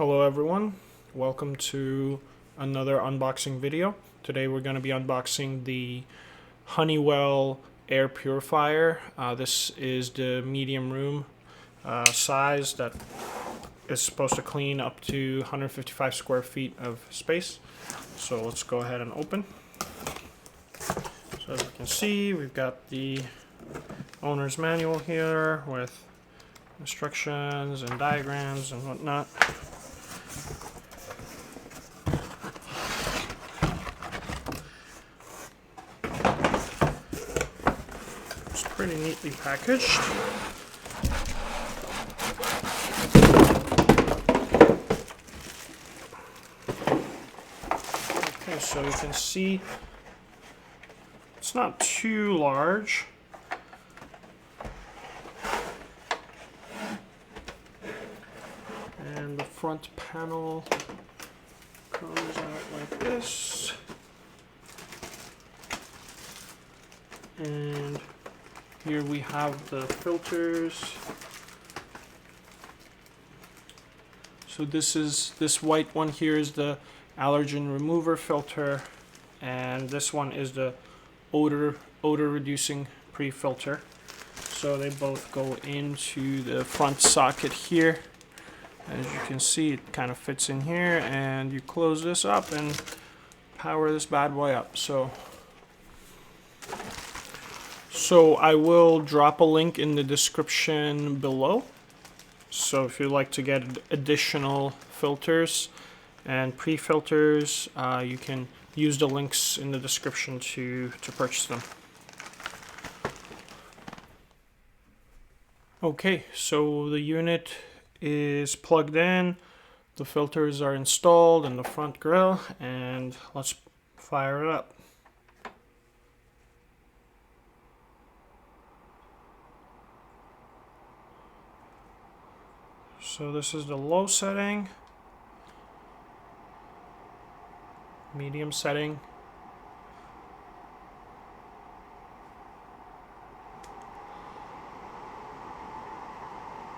Hello everyone, welcome to another unboxing video. Today we're going to be unboxing the Honeywell air purifier. This is the medium room size that is supposed to clean up to 155 square feet of space. So let's go ahead and open. So as you can see, we've got the owner's manual here with instructions and diagrams and whatnot. It's pretty neatly packaged. Okay, so you can see it's not too large. And the front panel comes out like this. And here we have the filters. So this white one here is the allergen remover filter, and this one is the odor reducing pre-filter. So they both go into the front socket here. As you can see, it kind of fits in here, and you close this up and power this bad boy up. So I will drop a link in the description below. So if you'd like to get additional filters and pre-filters, you can use the links in the description to purchase them. Okay, so the unit is plugged in, the filters are installed in the front grille, and let's fire it up. So this is the low setting, medium setting,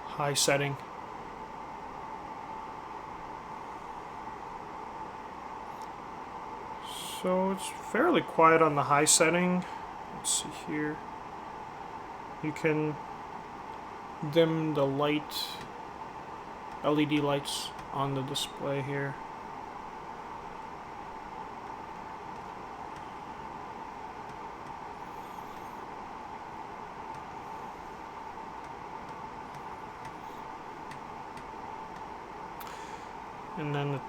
high setting. So it's fairly quiet on the high setting. Let's see here. You can dim the light, LED lights on the display here. And then the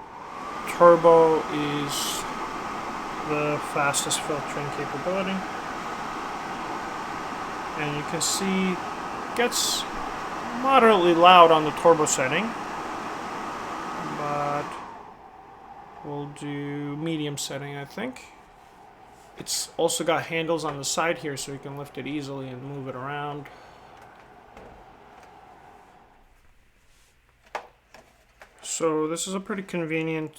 turbo is the fastest filtering capability. And you can see it gets moderately loud on the turbo setting, but we'll do medium setting, I think. It's also got handles on the side here, so you can lift it easily and move it around. So this is a pretty convenient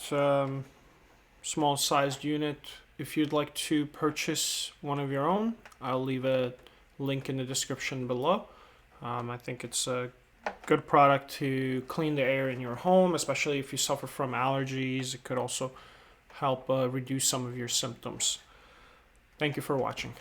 small sized unit. If you'd like to purchase one of your own, I'll leave a link in the description below. I think it's a good product to clean the air in your home, especially if you suffer from allergies. It could also help reduce some of your symptoms. Thank you for watching.